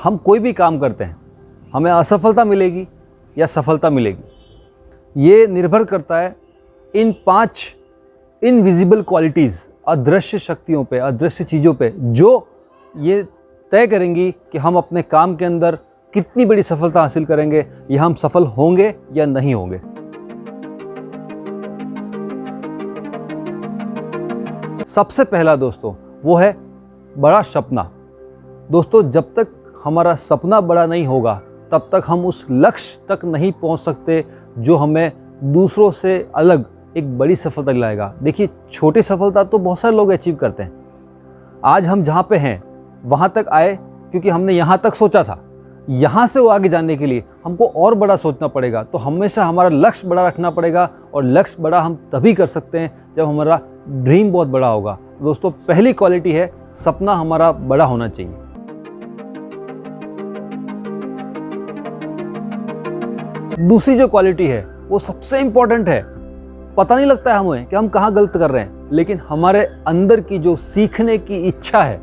हम कोई भी काम करते हैं, हमें असफलता मिलेगी या सफलता मिलेगी, ये निर्भर करता है इन 5 इनविजिबल क्वालिटीज़, अदृश्य शक्तियों पे, अदृश्य चीज़ों पे, जो ये तय करेंगी कि हम अपने काम के अंदर कितनी बड़ी सफलता हासिल करेंगे या हम सफल होंगे या नहीं होंगे। सबसे पहला दोस्तों वो है बड़ा सपना। दोस्तों, जब तक हमारा सपना बड़ा नहीं होगा तब तक हम उस लक्ष्य तक नहीं पहुंच सकते जो हमें दूसरों से अलग एक बड़ी सफलता दिलाएगा। देखिए, छोटी सफलता तो बहुत सारे लोग अचीव करते हैं। आज हम जहाँ पे हैं वहाँ तक आए क्योंकि हमने यहाँ तक सोचा था। यहाँ से वो आगे जाने के लिए हमको और बड़ा सोचना पड़ेगा। तो हमेशा हमारा लक्ष्य बड़ा रखना पड़ेगा, और लक्ष्य बड़ा हम तभी कर सकते हैं जब हमारा ड्रीम बहुत बड़ा होगा। दोस्तों, पहली क्वालिटी है सपना हमारा बड़ा होना चाहिए। दूसरी जो क्वालिटी है वो सबसे इंपॉर्टेंट है। पता नहीं लगता है हमें कि हम कहाँ गलत कर रहे हैं, लेकिन हमारे अंदर की जो सीखने की इच्छा है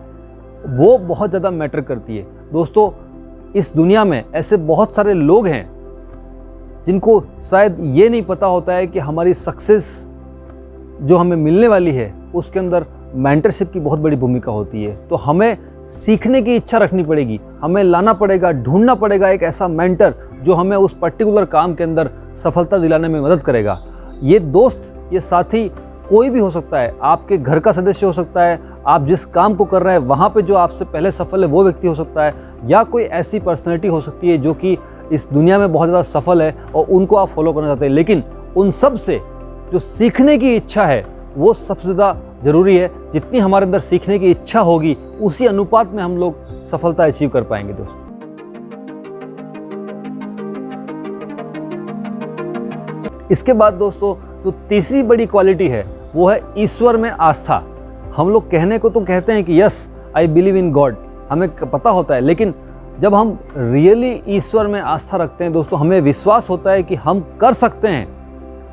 वो बहुत ज़्यादा मैटर करती है। दोस्तों, इस दुनिया में ऐसे बहुत सारे लोग हैं जिनको शायद ये नहीं पता होता है कि हमारी सक्सेस जो हमें मिलने वाली है उसके अंदर मेंटरशिप की बहुत बड़ी भूमिका होती है। तो हमें सीखने की इच्छा रखनी पड़ेगी, हमें लाना पड़ेगा, ढूंढना पड़ेगा एक ऐसा मेंटर जो हमें उस पर्टिकुलर काम के अंदर सफलता दिलाने में मदद करेगा। ये दोस्त, ये साथी कोई भी हो सकता है, आपके घर का सदस्य हो सकता है, आप जिस काम को कर रहे हैं वहाँ पे जो आपसे पहले सफल है वो व्यक्ति हो सकता है, या कोई ऐसी पर्सनैलिटी हो सकती है जो कि इस दुनिया में बहुत ज़्यादा सफल है और उनको आप फॉलो करना चाहते हैं। लेकिन उन सब से जो सीखने की इच्छा है वो सबसे ज़्यादा ज़रूरी है। जितनी हमारे अंदर सीखने की इच्छा होगी उसी अनुपात में हम लोग सफलता अचीव कर पाएंगे। दोस्तों, इसके बाद दोस्तों जो तीसरी बड़ी क्वालिटी है वो है ईश्वर में आस्था। हम लोग कहने को तो कहते हैं कि yes I believe in God, हमें पता होता है, लेकिन जब हम रियली ईश्वर में आस्था रखते हैं दोस्तों, हमें विश्वास होता है कि हम कर सकते हैं,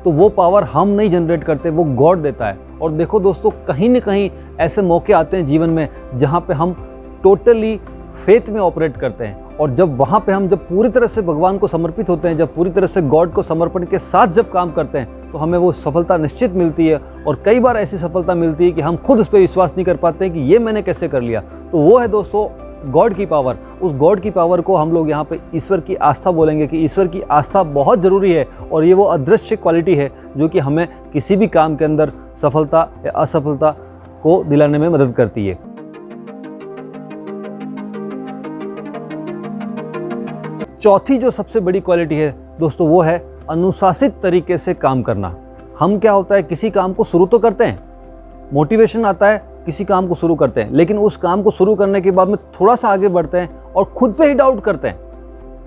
तो वो पावर हम नहीं जनरेट करते, वो गॉड देता है। और देखो दोस्तों, कहीं ना कहीं ऐसे मौके आते हैं जीवन में जहाँ पे हम टोटली फेथ में ऑपरेट करते हैं, और जब वहाँ पे हम जब पूरी तरह से भगवान को समर्पित होते हैं, जब पूरी तरह से गॉड को समर्पण के साथ जब काम करते हैं, तो हमें वो सफलता निश्चित मिलती है। और कई बार ऐसी सफलता मिलती है कि हम खुद उस पर विश्वास नहीं कर पाते हैं कि ये मैंने कैसे कर लिया। तो वो है दोस्तों गॉड की पावर। उस गॉड की पावर को हम लोग यहाँ पे ईश्वर की आस्था बोलेंगे कि ईश्वर की आस्था बहुत ज़रूरी है, और ये वो अदृश्य क्वालिटी है जो कि हमें किसी भी काम के अंदर सफलता या असफलता को दिलाने में मदद करती है। चौथी जो सबसे बड़ी क्वालिटी है दोस्तों वो है अनुशासित तरीके से काम करना। हम क्या होता है, किसी काम को शुरू तो करते हैं, मोटिवेशन आता है, किसी काम को शुरू करते हैं, लेकिन उस काम को शुरू करने के बाद में थोड़ा सा आगे बढ़ते हैं और खुद पे ही डाउट करते हैं,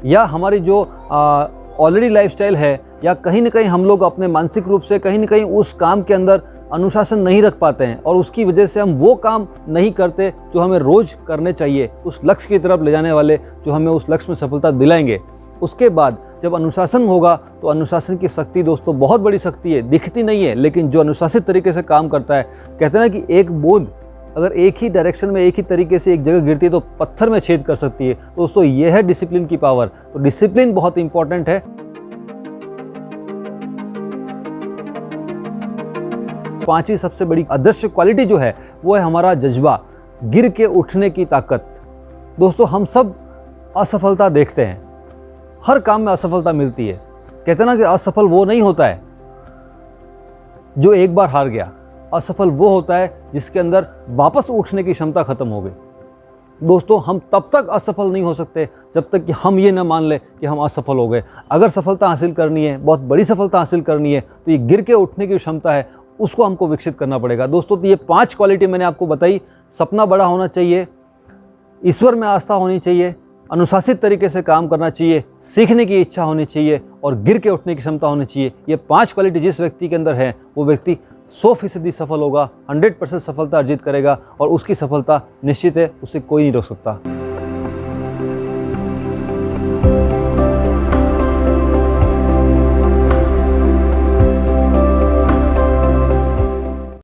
या हमारी जो ऑलरेडी लाइफस्टाइल है, या कहीं ना कहीं हम लोग अपने मानसिक रूप से कहीं ना कहीं उस काम के अंदर अनुशासन नहीं रख पाते हैं, और उसकी वजह से हम वो काम नहीं करते जो हमें रोज़ करने चाहिए, उस लक्ष्य की तरफ ले जाने वाले जो हमें उस लक्ष्य में सफलता दिलाएंगे। उसके बाद जब अनुशासन होगा तो अनुशासन की शक्ति दोस्तों बहुत बड़ी शक्ति है, दिखती नहीं है, लेकिन जो अनुशासित तरीके से काम करता है, कहते हैं ना कि एक बूंद अगर एक ही डायरेक्शन में एक ही तरीके से एक जगह गिरती है तो पत्थर में छेद कर सकती है। तो दोस्तों ये है डिसिप्लिन की पावर। तो डिसिप्लिन बहुत इंपॉर्टेंट है। पांचवी सबसे बड़ी अदृश्य क्वालिटी जो है वो है हमारा जज्बा, गिर के उठने की ताकत। दोस्तों, हम सब असफलता देखते हैं, हर काम में असफलता मिलती है। कहते हैं ना कि असफल वो नहीं होता है जो एक बार हार गया, असफल वो होता है जिसके अंदर वापस उठने की क्षमता खत्म हो गई। दोस्तों, हम तब तक असफल नहीं हो सकते जब तक कि हम ये ना मान लें कि हम असफल हो गए। अगर सफलता हासिल करनी है, बहुत बड़ी सफलता हासिल करनी है, तो ये गिर के उठने की क्षमता है, उसको हमको विकसित करना पड़ेगा। दोस्तों, तो ये 5 क्वालिटी मैंने आपको बताई। सपना बड़ा होना चाहिए, ईश्वर में आस्था होनी चाहिए, अनुशासित तरीके से काम करना चाहिए, सीखने की इच्छा होनी चाहिए, और गिर के उठने की क्षमता होनी चाहिए। ये 5 क्वालिटी जिस व्यक्ति के अंदर है वो व्यक्ति 100% सफल होगा, 100% सफलता अर्जित करेगा, और उसकी सफलता निश्चित है, उसे कोई नहीं रोक सकता।